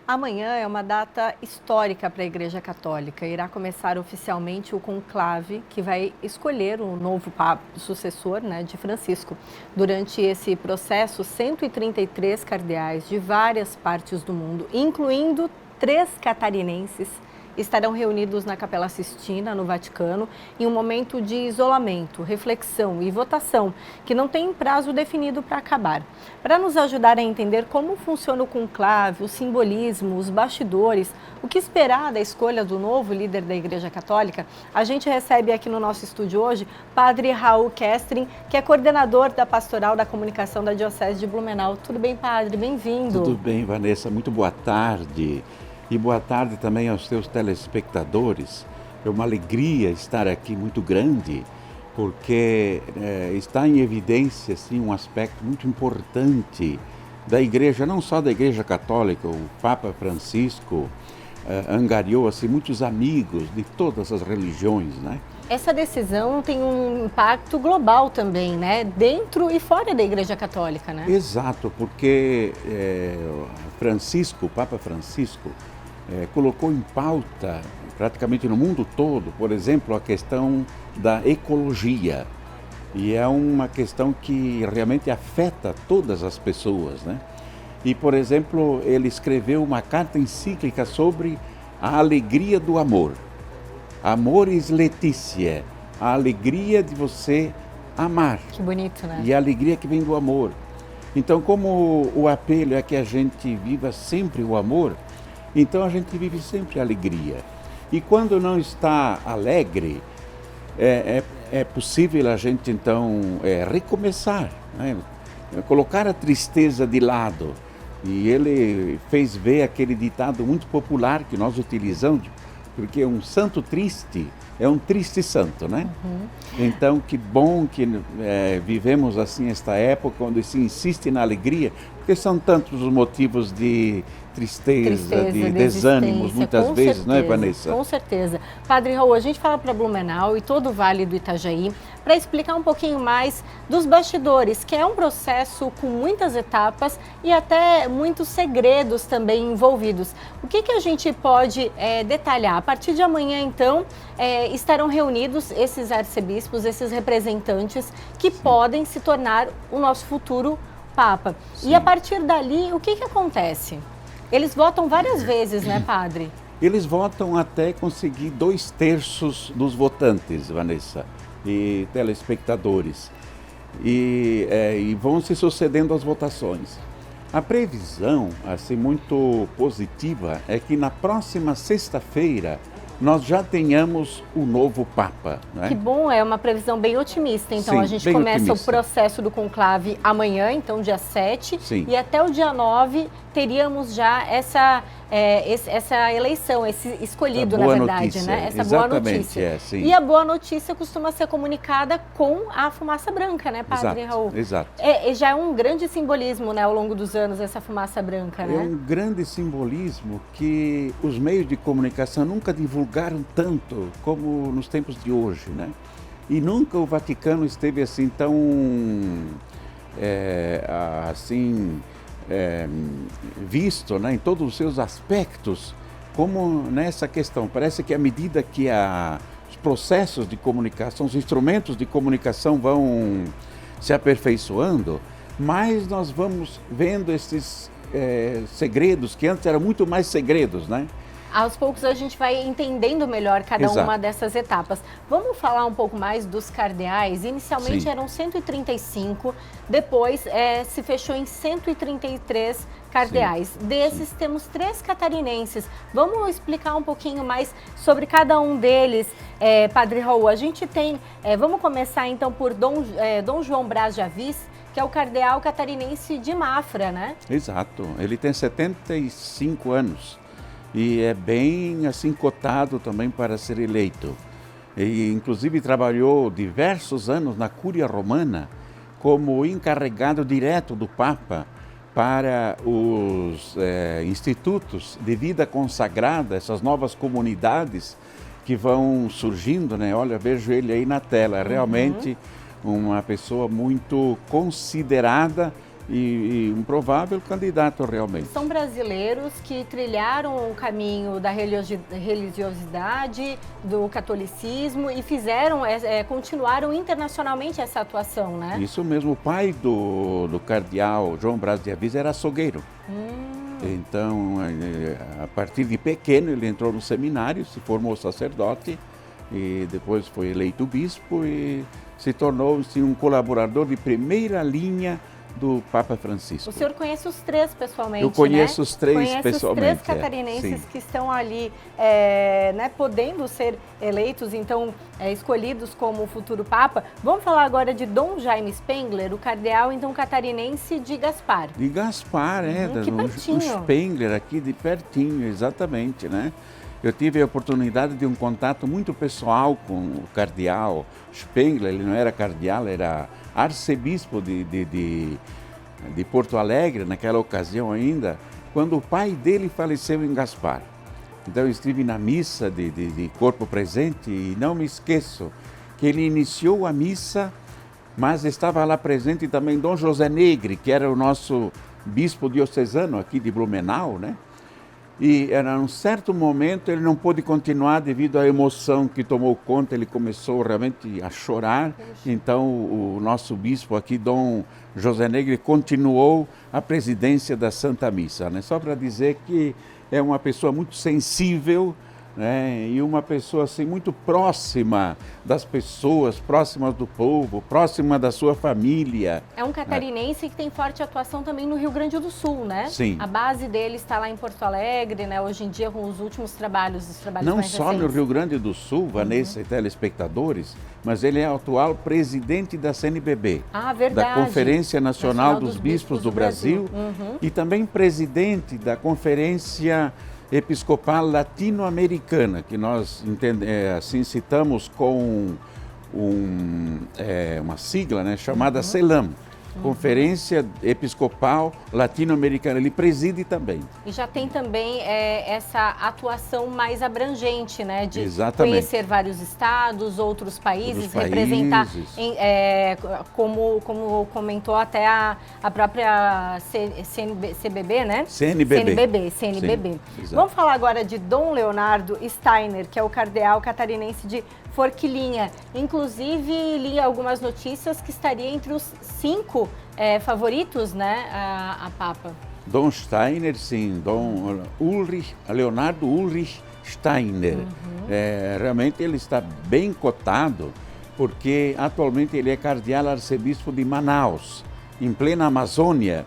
Amanhã é uma data histórica para a Igreja Católica. Irá começar oficialmente o conclave que vai escolher o novo Papa, sucessor, de Francisco. Durante esse processo, 133 cardeais de várias partes do mundo, incluindo 3 catarinenses, estarão reunidos na Capela Sistina, no Vaticano, em um momento de isolamento, reflexão e votação, que não tem prazo definido para acabar. Para nos ajudar a entender como funciona o conclave, o simbolismo, os bastidores, o que esperar da escolha do novo líder da Igreja Católica, a gente recebe aqui no nosso estúdio hoje Padre Raul Kestrin, que é coordenador da Pastoral da Comunicação da Diocese de Blumenau. Tudo bem, Padre? Bem-vindo. Tudo bem, Vanessa. Muito boa tarde. E boa tarde também aos seus telespectadores. É uma alegria estar aqui muito grande, porque está em evidência assim, um aspecto muito importante da Igreja, não só da Igreja Católica. O Papa Francisco angariou assim, muitos amigos de todas as religiões, né? Essa decisão tem um impacto global também, né? Dentro e fora da Igreja Católica, né? Exato, porque o Papa Francisco, colocou em pauta, praticamente no mundo todo, por exemplo, a questão da ecologia. E é uma questão que realmente afeta todas as pessoas, né? E, por exemplo, ele escreveu uma carta encíclica sobre a alegria do amor. Amoris Laetitia, a alegria de você amar. Que bonito, né? E a alegria que vem do amor. Então, como o apelo é que a gente viva sempre o amor, então a gente vive sempre a alegria. E quando não está alegre, é possível a gente então recomeçar, né? Colocar a tristeza de lado. E ele fez ver aquele ditado muito popular que nós utilizamos, porque um santo triste é um triste santo, né? Uhum. Então, que bom que vivemos assim esta época onde se insiste na alegria, porque são tantos os motivos de tristeza, de desânimos, muitas vezes, certeza, não é, Vanessa? Com certeza. Padre Raul, a gente fala para Blumenau e todo o Vale do Itajaí para explicar um pouquinho mais dos bastidores, que é um processo com muitas etapas e até muitos segredos também envolvidos. O que a gente pode detalhar? A partir de amanhã, então, estarão reunidos esses arcebispos, esses representantes que podem se tornar o nosso futuro Papa. Sim. E a partir dali, o que acontece? Eles votam várias vezes, né, padre? Eles votam até conseguir 2/3 dos votantes, Vanessa, e telespectadores. E vão se sucedendo as votações. A previsão, assim, muito positiva, é que na próxima sexta-feira nós já tenhamos o novo Papa, né? Que bom, é uma previsão bem otimista. Então, Sim, a gente bem começa otimista. o processo do conclave amanhã, então dia 7. Sim. E até o dia 9 teríamos já essa eleição, esse escolhido, A boa na verdade, notícia, né? Essa exatamente, boa notícia. sim. E a boa notícia costuma ser comunicada com a fumaça branca, né, Padre Raul? Exato. Já é um grande simbolismo, né, ao longo dos anos, essa fumaça branca, né? É um grande simbolismo que os meios de comunicação nunca divulgaram tanto como nos tempos de hoje, né? E nunca o Vaticano esteve assim tão visto, né, em todos os seus aspectos, como nessa questão. Parece que à medida que os processos de comunicação, os instrumentos de comunicação vão se aperfeiçoando, mais nós vamos vendo esses segredos, que antes eram muito mais segredos, né? Aos poucos a gente vai entendendo melhor cada Exato. uma dessas etapas. Vamos falar um pouco mais dos cardeais. Inicialmente Sim. eram 135, depois se fechou em 133 cardeais. Sim. Desses temos 3 catarinenses. Vamos explicar um pouquinho mais sobre cada um deles, Padre Raul. A gente tem, vamos começar então por Dom João Braz de Avis, que é o cardeal catarinense de Mafra, né? Exato, ele tem 75 anos. E é bem assim cotado também para ser eleito. E inclusive trabalhou diversos anos na Cúria Romana como encarregado direto do Papa para os institutos de vida consagrada, essas novas comunidades que vão surgindo, né? Olha, vejo ele aí na tela, realmente uma pessoa muito considerada e um provável candidato realmente. São brasileiros que trilharam o caminho da religiosidade, do catolicismo e continuaram internacionalmente essa atuação, né? Isso mesmo, o pai do cardeal João Braz de Assis era açougueiro. Então, a partir de pequeno, ele entrou no seminário, se formou sacerdote e depois foi eleito bispo e se tornou um colaborador de primeira linha do Papa Francisco. O senhor conhece os três pessoalmente, Eu conheço, né? Os três conhece pessoalmente. Os três catarinenses que estão ali, né, podendo ser eleitos, então, escolhidos como o futuro Papa. Vamos falar agora de Dom Jaime Spengler, o cardeal, então, catarinense de Gaspar. De Gaspar, o Spengler aqui de pertinho, exatamente, né? Eu tive a oportunidade de um contato muito pessoal com o cardeal Spengler. Ele não era cardeal, era arcebispo de Porto Alegre, naquela ocasião ainda, quando o pai dele faleceu em Gaspar. Então eu estive na missa de corpo presente e não me esqueço que ele iniciou a missa, mas estava lá presente também Dom José Negre, que era o nosso bispo diocesano aqui de Blumenau, né? E era um certo momento ele não pôde continuar devido à emoção que tomou conta, ele começou realmente a chorar. Então o nosso bispo aqui, Dom José Negre, continuou a presidência da Santa Missa, né? Só para dizer que é uma pessoa muito sensível, né? E uma pessoa assim muito próxima das pessoas, próxima do povo, próxima da sua família. É um catarinense que tem forte atuação também no Rio Grande do Sul, né? Sim. A base dele está lá em Porto Alegre, né? Hoje em dia com os últimos trabalhos, Não só no Rio Grande do Sul, Vanessa e telespectadores, mas ele é o atual presidente da CNBB, verdade. Da Conferência Nacional dos Bispos do Brasil, e também presidente da Conferência Episcopal Latino-Americana, que nós assim citamos com uma sigla, né, chamada CELAM, Conferência Episcopal Latino-Americana. Ele preside também. E já tem também essa atuação mais abrangente, né? De Exatamente. Conhecer vários estados, outros países, representar, como comentou até a própria CNBB, né? CNBB. Sim, vamos falar agora de Dom Leonardo Steiner, que é o cardeal catarinense de Forquilinha. Inclusive, li algumas notícias que estaria entre os 5 favoritos, né, a Papa. Dom Steiner, sim, Dom Leonardo Ulrich Steiner. Realmente ele está bem cotado, porque atualmente ele é cardeal arcebispo de Manaus, em plena Amazônia.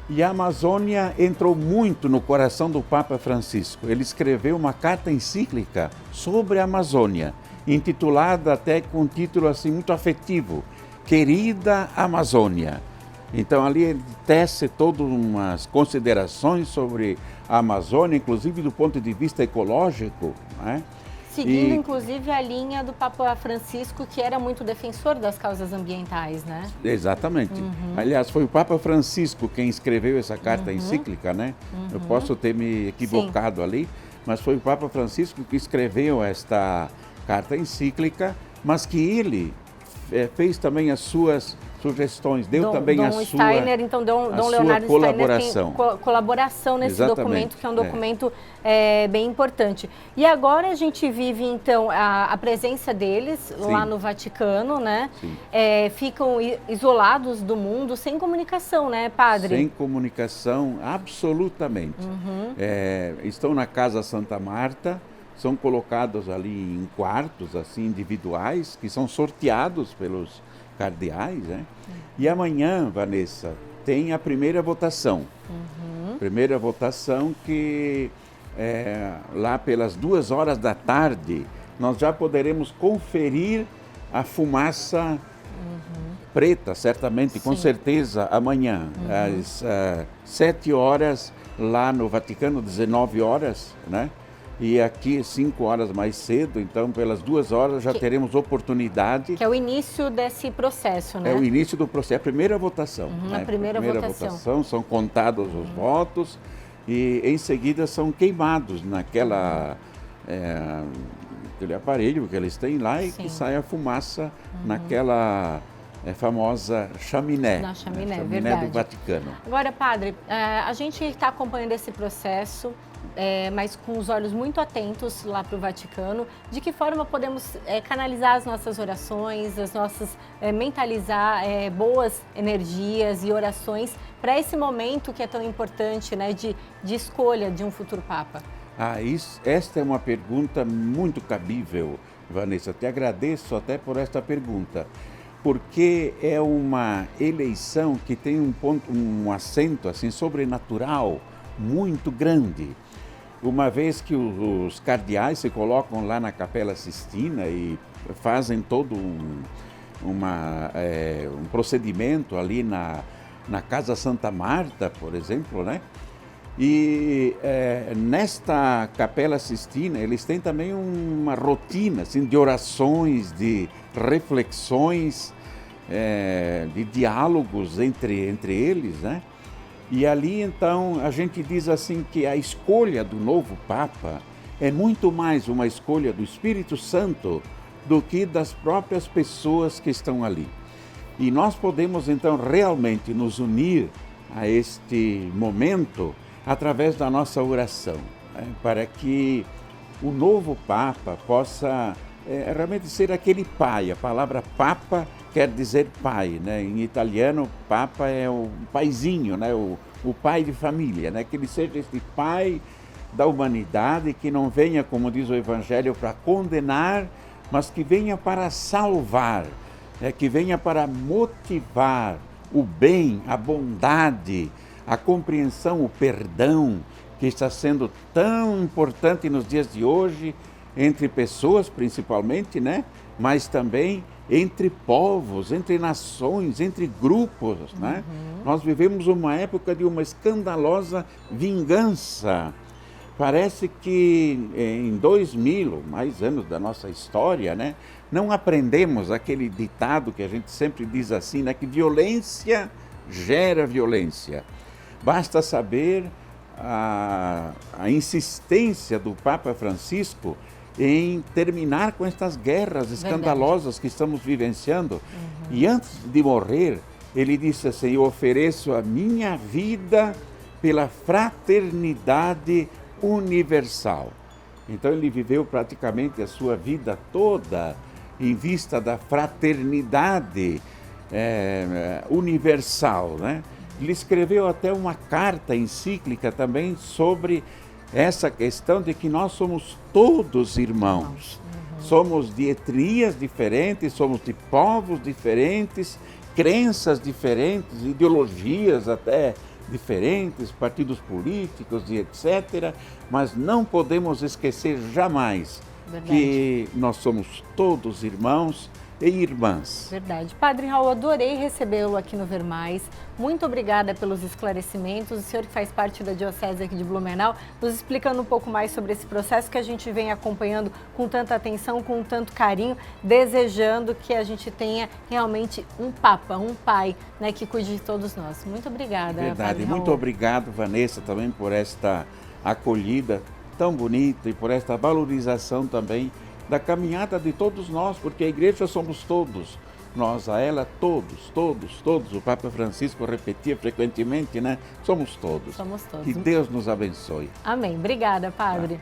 E a Amazônia entrou muito no coração do Papa Francisco. Ele escreveu uma carta encíclica sobre a Amazônia, intitulada até com um título assim muito afetivo, Querida Amazônia. Então ali ele tece todas umas considerações sobre a Amazônia, inclusive do ponto de vista ecológico, né? Seguindo, inclusive, a linha do Papa Francisco, que era muito defensor das causas ambientais, né? Exatamente. Aliás, foi o Papa Francisco quem escreveu essa carta encíclica, né? Eu posso ter me equivocado ali, mas foi o Papa Francisco que escreveu esta carta encíclica, mas que ele fez também as suas sugestões, deu também a sua Steiner, então Dom Leonardo colaboração. Steiner tem colaboração nesse documento, que é um documento bem importante. E agora a gente vive, então, a presença deles lá no Vaticano, né? Ficam isolados do mundo, sem comunicação, né, padre? Sem comunicação, absolutamente. Estão na Casa Santa Marta, são colocados ali em quartos assim individuais, que são sorteados pelos cardeais, né? E amanhã, Vanessa, tem a primeira votação. Primeira votação que lá pelas 2h da tarde nós já poderemos conferir a fumaça preta, certamente, com certeza, amanhã, às 7h lá no Vaticano, 19h, né? E aqui 5h mais cedo, então pelas 2h já teremos oportunidade. Que é o início desse processo, né? É o início do processo, é a primeira votação. A primeira votação. São contados os votos e em seguida são queimados naquela aquele aparelho que eles têm lá e que sai a fumaça naquela famosa chaminé. Na chaminé, chaminé verdade. do Vaticano. Agora, padre, a gente está acompanhando esse processo, mas com os olhos muito atentos lá para o Vaticano. De que forma podemos canalizar as nossas orações, mentalizar boas energias e orações para esse momento que é tão importante, né, de escolha de um futuro Papa? Esta é uma pergunta muito cabível, Vanessa. Te agradeço até por esta pergunta, porque é uma eleição que tem um acento assim sobrenatural muito grande. Uma vez que os cardeais se colocam lá na Capela Sistina e fazem todo um procedimento ali na Casa Santa Marta, por exemplo, né? E nesta Capela Sistina eles têm também uma rotina assim, de orações, de reflexões, de diálogos entre eles, né? E ali então a gente diz assim que a escolha do novo Papa é muito mais uma escolha do Espírito Santo do que das próprias pessoas que estão ali. E nós podemos então realmente nos unir a este momento através da nossa oração, né, para que o novo Papa possa realmente ser aquele pai. A palavra Papa quer dizer pai, né? Em italiano, Papa é o paizinho, né? O pai de família, né? Que ele seja este pai da humanidade, que não venha, como diz o Evangelho, para condenar, mas que venha para salvar, que venha para motivar o bem, a bondade, a compreensão, o perdão, que está sendo tão importante nos dias de hoje, entre pessoas principalmente, né? Mas também entre povos, entre nações, entre grupos, né? Nós vivemos uma época de uma escandalosa vingança. Parece que em 2000, mais anos da nossa história, né? Não aprendemos aquele ditado que a gente sempre diz assim, né? Que violência gera violência. Basta saber a insistência do Papa Francisco em terminar com estas guerras escandalosas que estamos vivenciando. E antes de morrer, ele disse assim: eu ofereço a minha vida pela fraternidade universal. Então ele viveu praticamente a sua vida toda em vista da fraternidade universal, né? Ele escreveu até uma carta encíclica também sobre essa questão de que nós somos todos irmãos. Somos de etnias diferentes, somos de povos diferentes, crenças diferentes, ideologias até diferentes, partidos políticos e etc. Mas não podemos esquecer jamais que nós somos todos irmãos e irmãs. Verdade. Padre Raul, adorei recebê-lo aqui no Ver Mais. Muito obrigada pelos esclarecimentos. O senhor que faz parte da Diocese aqui de Blumenau, nos explicando um pouco mais sobre esse processo que a gente vem acompanhando com tanta atenção, com tanto carinho, desejando que a gente tenha realmente um Papa, um Pai, né, que cuide de todos nós. Muito obrigada, Verdade. Padre Raul. Muito obrigado, Vanessa, também por esta acolhida tão bonita e por esta valorização também da caminhada de todos nós, porque a igreja somos todos, nós a ela todos, o Papa Francisco repetia frequentemente, né? Somos todos. Somos todos. Que Deus nos abençoe. Amém. Obrigada, Padre.